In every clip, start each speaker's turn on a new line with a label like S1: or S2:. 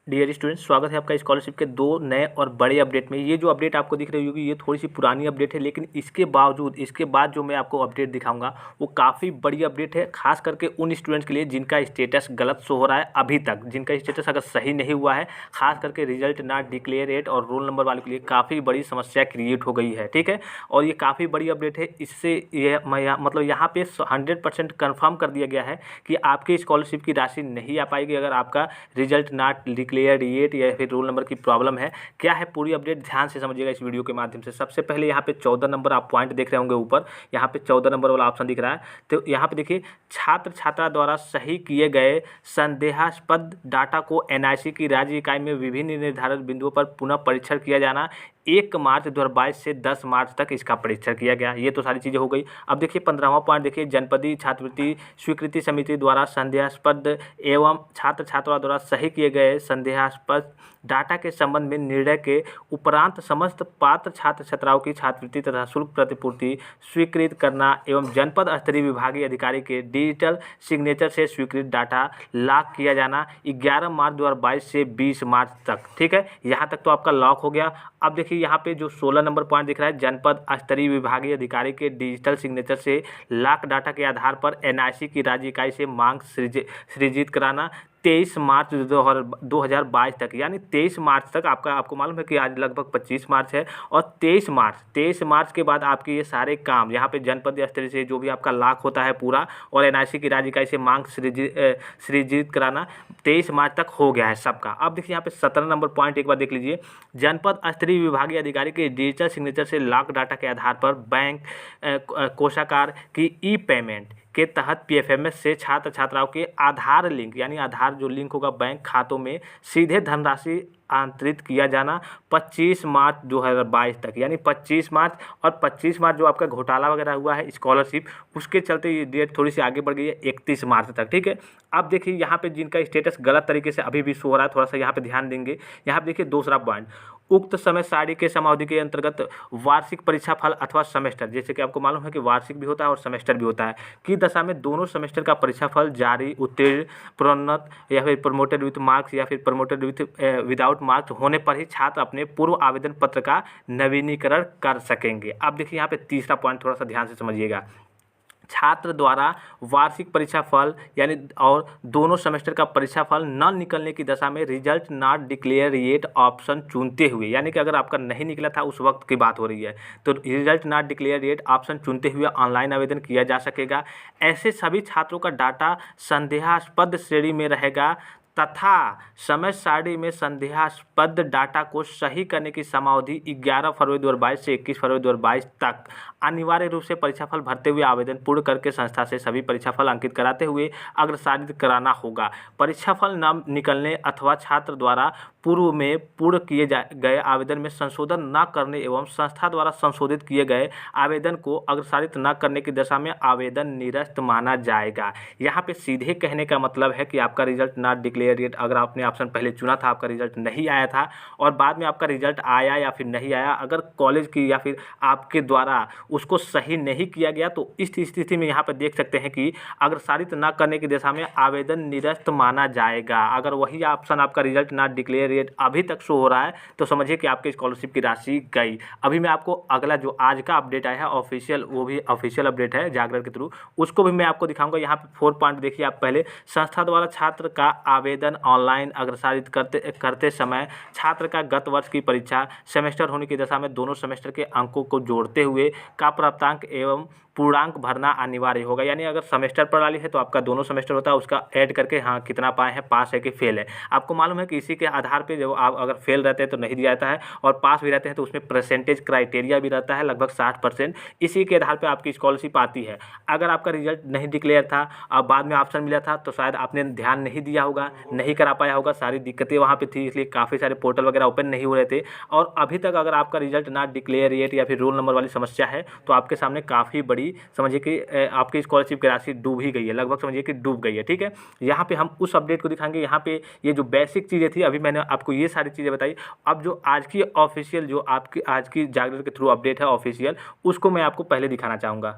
S1: Dear students, स्वागत है आपका स्कॉलरशिप के दो नए और बड़े अपडेट में। ये जो अपडेट आपको दिख रही होगी ये थोड़ी सी पुरानी अपडेट है, लेकिन इसके बावजूद इसके बाद जो मैं आपको अपडेट दिखाऊंगा वो काफ़ी बड़ी अपडेट है, खास करके उन स्टूडेंट्स के लिए जिनका स्टेटस गलत शो हो रहा है अभी तक, जिनका स्टेटस अगर सही नहीं हुआ है, खास करके रिजल्ट नॉट डिक्लेयर्ड और रोल नंबर वाले के लिए काफ़ी बड़ी समस्या क्रिएट हो गई है। ठीक है, और ये काफ़ी बड़ी अपडेट है। इससे ये मतलब यहाँ पे 100% कन्फर्म कर दिया गया है कि आपकी स्कॉलरशिप की राशि नहीं आ पाएगी अगर आपका रिजल्ट नॉट डिक्लेयर्ड येट या फिर रोल नंबर की प्रॉब्लम है। क्या है पूरी अपडेट, ध्यान से समझिएगा इस वीडियो के माध्यम से। सबसे पहले यहाँ पे 14 नंबर आप पॉइंट देख रहे होंगे ऊपर, यहाँ पे 14 नंबर वाला ऑप्शन दिख रहा है। तो यहाँ पे देखिए, छात्र छात्रा द्वारा सही किए गए संदेहास्पद डाटा को एनआईसी की राज्य इकाई में विभिन्न निर्धारित बिंदुओं पर पुनः परीक्षण किया जाना। 1 मार्च 2022 से 10 मार्च तक इसका परीक्षण किया गया। ये तो सारी चीज़ें हो गई। अब देखिए 15वां पॉइंट देखिए, जनपदीय छात्रवृत्ति स्वीकृति समिति द्वारा संदेहास्पद एवं छात्र छात्रा द्वारा सही किए गए संदेहास्पद डाटा के संबंध में निर्णय के उपरांत समस्त पात्र छात्र छात्राओं की छात्रवृत्ति तथा शुल्क प्रतिपूर्ति स्वीकृत करना एवं जनपद स्तरीय विभागीय अधिकारी के डिजिटल सिग्नेचर से स्वीकृत डाटा लॉक किया जाना 11 मार्च 2022 से 20 मार्च तक। ठीक है, यहाँ तक तो आपका लॉक हो गया। अब देखिए यहाँ पे जो 16 नंबर पॉइंट दिख रहा है, जनपद स्तरीय विभागीय अधिकारी के डिजिटल सिग्नेचर से लॉक डाटा के आधार पर एनआईसी की राज्य इकाई से मांग सृजित कराना 23 मार्च 2022 तक, यानी 23 मार्च तक। आपको मालूम है कि आज लगभग 25 मार्च है, और 23 मार्च के बाद आपके ये सारे काम यहाँ पे जनपद स्तरीय से जो भी आपका लॉक होता है पूरा, और एनआईसी की राज्य इकाई से मांग सृजित कराना 23 मार्च तक हो गया है सबका। अब देखिए यहाँ पे 17 नंबर पॉइंट एक बार देख लीजिए, जनपद स्तरीय विभागीय अधिकारी के डिजिटल सिग्नेचर से लॉक डाटा के आधार पर बैंक कोषागार की ई पेमेंट के तहत पीएफएमएस से छात्र छात्राओं के आधार लिंक, यानी आधार जो लिंक होगा बैंक खातों में, सीधे धनराशि आंतरित किया जाना 25 मार्च 2022 तक, यानी 25 मार्च। और 25 मार्च जो आपका घोटाला वगैरह हुआ है स्कॉलरशिप, उसके चलते ये डेट थोड़ी सी आगे बढ़ गई है 31 मार्च तक। ठीक है, अब देखिए यहाँ पे जिनका स्टेटस गलत तरीके से अभी भी शो हो रहा है, थोड़ा सा यहाँ पे ध्यान देंगे। यहाँ पे देखिए दूसरा पॉइंट, उक्त समय सारणी के समावधि के अंतर्गत वार्षिक परीक्षा फल अथवा सेमेस्टर, जैसे कि आपको मालूम है कि वार्षिक भी होता है और सेमेस्टर भी होता है, की दशा में दोनों सेमेस्टर का परीक्षा फल जारी, उत्तीर्ण, प्रोन्नत या फिर प्रमोटेड विथ मार्क्स या फिर प्रमोटेड विदाउट मार्क्स होने पर ही छात्र अपने पूर्व आवेदन पत्र का नवीनीकरण कर सकेंगे। अब देखिए यहाँ पे तीसरा पॉइंट थोड़ा सा ध्यान से समझिएगा, छात्र द्वारा वार्षिक परीक्षा फल यानी और दोनों सेमेस्टर का परीक्षा फल न निकलने की दशा में result not declare yet option चुनते हुए, यानी कि अगर आपका नहीं निकला था उस वक्त की बात हो रही है, तो result not declare yet option चुनते हुए ऑनलाइन आवेदन किया जा सकेगा। ऐसे सभी छात्रों का डाटा संदेहास्पद श्रेणी में रहेगा तथा समय सारणी में संदेहास्पद डाटा को सही करने की समावधि 11 फरवरी 2022 से 21 फरवरी 2022 तक अनिवार्य रूप से परीक्षाफल भरते हुए आवेदन पूर्ण करके संस्था से सभी परीक्षाफल अंकित कराते हुए अग्रसारित कराना होगा। परीक्षाफल न निकलने अथवा छात्र द्वारा पूर्व में पूर्ण किए गए आवेदन में संशोधन न करने एवं संस्था द्वारा संशोधित किए गए आवेदन को अग्रसारित न करने की दशा में आवेदन निरस्त माना जाएगा। यहाँ पे सीधे कहने का मतलब है कि आपका रिजल्ट नॉट डिक्लेयर येट, अगर आपने ऑप्शन पहले चुना था, आपका रिजल्ट नहीं आया था और बाद में आपका रिजल्ट आया या फिर नहीं आया, अगर कॉलेज की या फिर आपके द्वारा उसको सही नहीं किया गया, तो इस स्थिति में यहाँ पे देख सकते हैं कि अग्रसारित न करने की दशा में आवेदन निरस्त माना जाएगा। अगर वही ऑप्शन आपका रिजल्ट नॉट डिक्लेयर येट अभी तक शो हो रहा है तो समझिए कि आपके स्कॉलरशिप की राशि गई। अभी मैं आपको अगला जो आज का अपडेट आया है ऑफिशियल, वो भी ऑफिशियल अपडेट है जागरण के थ्रू, उसको भी मैं आपको दिखाऊंगा। यहाँ पे 4 पॉइंट देखिए आप पहले, संस्था द्वारा छात्र का आवेदन ऑनलाइन अग्रसारित करते समय छात्र का गत वर्ष की परीक्षा सेमेस्टर होने की दशा में दोनों सेमेस्टर के अंकों को जोड़ते हुए का प्राप्तांक एवं पूर्णांक भरना अनिवार्य होगा। यानी अगर सेमेस्टर प्रणाली है तो आपका दोनों सेमेस्टर होता है, उसका ऐड करके हाँ कितना पाए हैं, पास है कि फेल है। आपको मालूम है कि इसी के आधार पे जब आप अगर फेल रहते हैं तो नहीं दिया जाता है, और पास भी रहते हैं तो उसमें परसेंटेज क्राइटेरिया भी रहता है लगभग 60%, इसी के आधार पर आपकी स्कॉलरशिप आती है। अगर आपका रिजल्ट नहीं डिक्लेयर था और बाद में ऑप्शन मिला था तो शायद आपने ध्यान नहीं दिया होगा, नहीं करा पाया होगा, सारी दिक्कतें वहाँ पे थी, इसलिए काफ़ी सारे पोर्टल वगैरह ओपन नहीं हो रहे थे। और अभी तक अगर आपका रिजल्ट नॉट डिक्लेयर येट या फिर रोल नंबर वाली समस्या है तो आपके सामने काफ़ी बड़ी समझिए कि आपकी स्कॉलरशिप की राशि डूब ही गई है, लगभग समझिए कि डूब गई है। ठीक है, यहाँ पे हम उस अपडेट को दिखाएंगे। यहाँ पे ये जो बेसिक चीज़ें थी अभी मैंने आपको ये सारी चीज़ें बताई। अब जो आज की ऑफिशियल, जो आपकी आज की जागरण के थ्रू अपडेट है ऑफिशियल, उसको मैं आपको पहले दिखाना चाहूँगा।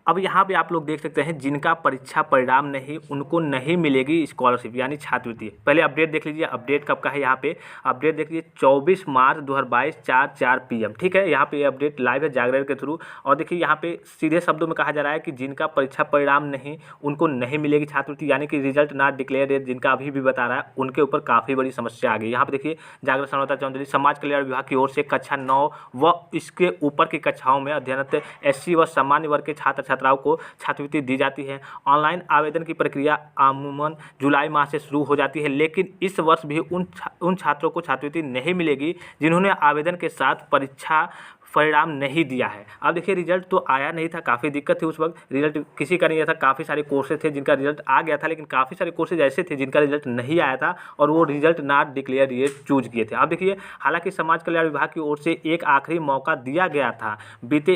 S1: अब यहाँ पे आप लोग देख सकते हैं जिनका परीक्षा परिणाम नहीं, उनको नहीं मिलेगी स्कॉलरशिप यानी छात्रवृत्ति। पहले अपडेट देख लीजिए, अपडेट कब का है, यहाँ पे अपडेट देख लीजिए 24 मार्च 2022 4 PM, ठीक है। यहाँ पे अपडेट लाइव है जागरण के थ्रू। और देखिए यहाँ पे सीधे शब्दों में कहा जा रहा है कि जिनका परीक्षा परिणाम नहीं, उनको नहीं मिलेगी छात्रवृत्ति, यानी कि रिजल्ट नॉट डिक्लेयर डेट जिनका अभी भी बता रहा है, उनके ऊपर काफ़ी बड़ी समस्या आ गई। यहाँ पे देखिए जागरण संवाददाता चौधरी, समाज कल्याण विभाग की ओर से कक्षा 9 व इसके ऊपर की कक्षाओं में अध्ययनरत SC व सामान्य वर्ग के छात्र छात्राओं को छात्रवृत्ति दी जाती है। ऑनलाइन आवेदन की प्रक्रिया अमूमन जुलाई माह से शुरू हो जाती है, लेकिन इस वर्ष भी उन छात्रों को छात्रवृत्ति नहीं मिलेगी जिन्होंने आवेदन के साथ परीक्षा परिणाम नहीं दिया है। अब देखिए रिजल्ट तो आया नहीं था, काफ़ी दिक्कत थी उस वक्त, रिजल्ट किसी का नहीं आया था। काफ़ी सारे कोर्सेज थे जिनका रिजल्ट आ गया था, लेकिन काफ़ी सारे कोर्सेज ऐसे थे जिनका रिजल्ट नहीं आया था और वो रिजल्ट नॉट डिक्लेयर ये चूज किए थे। अब देखिए हालांकि समाज कल्याण विभाग की ओर से एक आखिरी मौका दिया गया था, बीते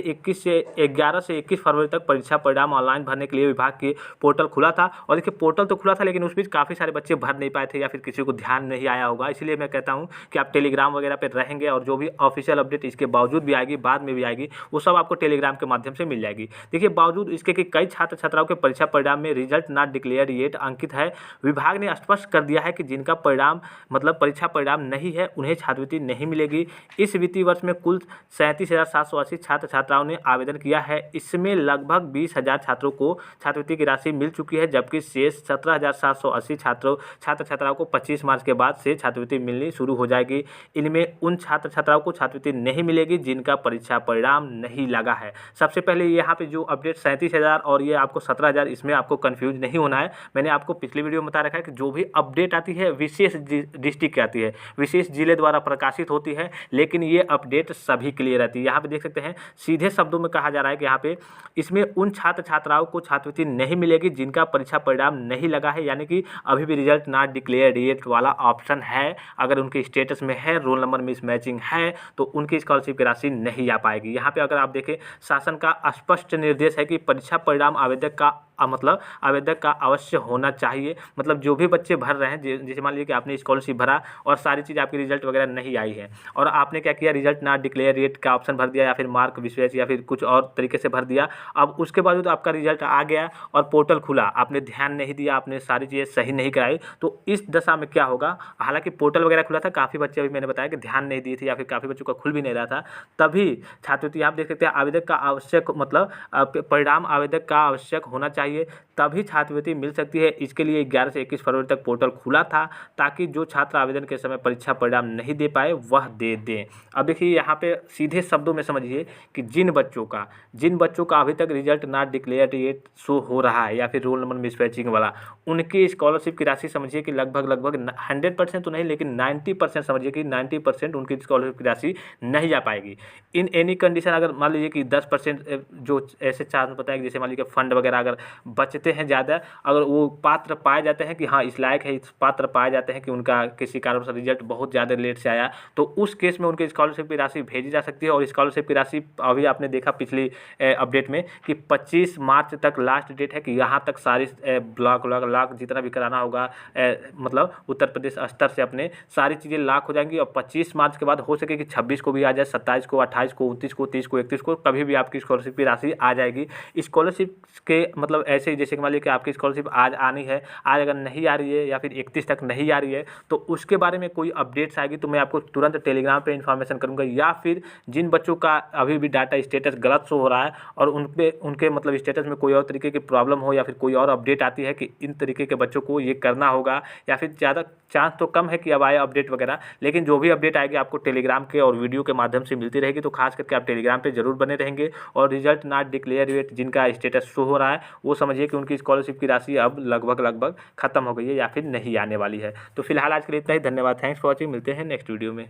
S1: 11 से 21 फरवरी तक परीक्षा परिणाम ऑनलाइन भरने के लिए विभाग के पोर्टल खुला था। और देखिए पोर्टल तो खुला था, लेकिन उस बीच काफ़ी सारे बच्चे भर नहीं पाए थे या फिर किसी को ध्यान नहीं आया होगा। इसलिए मैं कहता हूँ कि आप टेलीग्राम वगैरह पर रहेंगे और जो भी ऑफिशियल अपडेट इसके बावजूद भी आएगी, बाद में भी आएगी, वो सब आपको टेलीग्राम के माध्यम से मिल जाएगी। देखिए बावजूद इसके कि कई छात्र छात्राओं के परीक्षा परिणाम में रिजल्ट नॉट डिक्लेयर येट अंकित है, विभाग ने स्पष्ट कर दिया है कि जिनका परिणाम मतलब परीक्षा परिणाम नहीं है, उन्हें छात्रवृत्ति नहीं मिलेगी। इस वित्तीय वर्ष में कुल 37,780 छात्र छात्राओं ने आवेदन किया है। इसमें लगभग 20,000 छात्रों को छात्रवृत्ति की राशि मिल चुकी है, जबकि शेष 17,780 छात्र छात्राओं को 25 मार्च के बाद से छात्रवृत्ति मिलनी शुरू हो जाएगी। इनमें उन छात्र छात्राओं को छात्रवृत्ति नहीं मिलेगी जिनका परीक्षा परिणाम नहीं लगा है। सबसे पहले यहाँ पे जो अपडेट 37,000 और ये आपको 17,000, इसमें आपको कंफ्यूज नहीं होना है। मैंने आपको पिछली वीडियो में बता रखा है कि जो भी अपडेट आती है विशेष डिस्ट्रिक्ट की आती है, विशेष जिले द्वारा प्रकाशित होती है, लेकिन ये अपडेट सभी के लिए रहती है। यहाँ पे देख सकते हैं सीधे शब्दों में कहा जा रहा है कि यहाँ पे इसमें उन छात्र छात्राओं को छात्रवृत्ति नहीं मिलेगी जिनका परीक्षा परिणाम नहीं लगा है, यानी कि अभी भी रिजल्ट नॉट डिक्लेयर डेट वाला ऑप्शन है। अगर उनके स्टेटस में है, रोल नंबर मिसमैचिंग है, तो उनकी स्कॉलरशिप की राशि नहीं आ पाएगी। यहाँ पे अगर आप देखें शासन का स्पष्ट निर्देश है कि परीक्षा परिणाम आवेदक का अवश्य होना चाहिए। मतलब जो भी बच्चे भर रहे हैं, जैसे मान लीजिए कि आपने स्कॉलरशिप भरा और सारी चीज़ आपकी रिजल्ट वगैरह नहीं आई है और आपने क्या किया, रिजल्ट नॉट डिक्लेयर डेट का ऑप्शन भर दिया या फिर मार्क विशेष या फिर कुछ और तरीके से भर दिया। अब उसके बावजूद आपका रिजल्ट आ गया और पोर्टल खुला, आपने ध्यान नहीं दिया, आपने सारी चीज़ें सही नहीं कराई, तो इस दशा में क्या होगा। हालांकि पोर्टल वगैरह खुला था, काफ़ी बच्चे अभी मैंने बताया कि ध्यान नहीं दिए थे या फिर काफ़ी बच्चों का खुल भी नहीं रहा था, तभी छात्रवृत्ति आप देख सकते हैं आवेदक का आवश्यक परिणाम आवेदक का आवश्यक होना चाहिए, तभी छात्रवृत्ति मिल सकती है। इसके लिए 11 से 21 फरवरी तक पोर्टल खुला था ताकि जो छात्र आवेदन के समय परीक्षा परिणाम नहीं दे पाए वह दे दें। अब देखिए यहाँ पे सीधे शब्दों में समझिए कि जिन बच्चों का अभी तक result not declare yet show हो रहा है या फिर रोल नंबर मिसमैचिंग वाला, उनकी स्कॉलरशिप की राशि समझिए कि लगभग 100% तो नहीं, लेकिन 90% समझिए कि 90% उनकी स्कॉलरशिप की राशि नहीं जा पाएगी। इन एनी कंडीशन अगर मान लीजिए कि 10% जो ऐसे चांस बताया कि जैसे मान लीजिए फंड वगैरह अगर बचते हैं ज़्यादा, अगर वो पात्र पाए जाते हैं कि हाँ इस लायक है, इस पात्र पाए जाते हैं कि उनका किसी कारण से रिजल्ट बहुत ज़्यादा लेट से आया, तो उस केस में उनकी स्कॉलरशिप की राशि भेजी जा सकती है। और स्कॉलरशिप की राशि अभी आपने देखा पिछली अपडेट में कि 25 मार्च तक लास्ट डेट है कि यहाँ तक सारी ब्लॉक जितना भी कराना होगा, मतलब उत्तर प्रदेश स्तर से अपने सारी चीज़ें लॉक हो जाएंगी। और 25 मार्च के बाद हो सके कि 26 को भी आ जाए, 27 को, 28 को, 29 को, 30 को, 31 को, कभी भी आपकी स्कॉलरशिप की राशि आ जाएगी। स्कॉलरशिप के मतलब ऐसे ही जैसे कि मान लीजिए कि आपकी स्कॉलरशिप आज आनी है, आज अगर नहीं आ रही है या फिर 31 तक नहीं आ रही है, तो उसके बारे में कोई अपडेट्स आएगी तो मैं आपको तुरंत टेलीग्राम पे इन्फॉर्मेशन करूंगा। या फिर जिन बच्चों का अभी भी डाटा स्टेटस गलत शो हो रहा है और उनके मतलब स्टेटस में कोई और तरीके की प्रॉब्लम हो या फिर कोई और अपडेट आती है कि इन तरीके के बच्चों को ये करना होगा, या फिर ज़्यादा चांस तो कम है कि अब आए अपडेट वगैरह, लेकिन जो भी अपडेट आएगी आपको टेलीग्राम के और वीडियो के माध्यम से मिलती रहेगी। तो खास करके आप टेलीग्राम पे जरूर बने रहेंगे। और रिजल्ट नॉट डिक्लेयर डेट जिनका स्टेटस शो हो रहा है, वो समझिए कि उनकी स्कॉलरशिप की राशि अब लगभग खत्म हो गई है या फिर नहीं आने वाली है। तो फिलहाल आज के लिए इतना ही। धन्यवाद, थैंक्स फॉर वॉचिंग। मिलते हैं नेक्स्ट वीडियो में।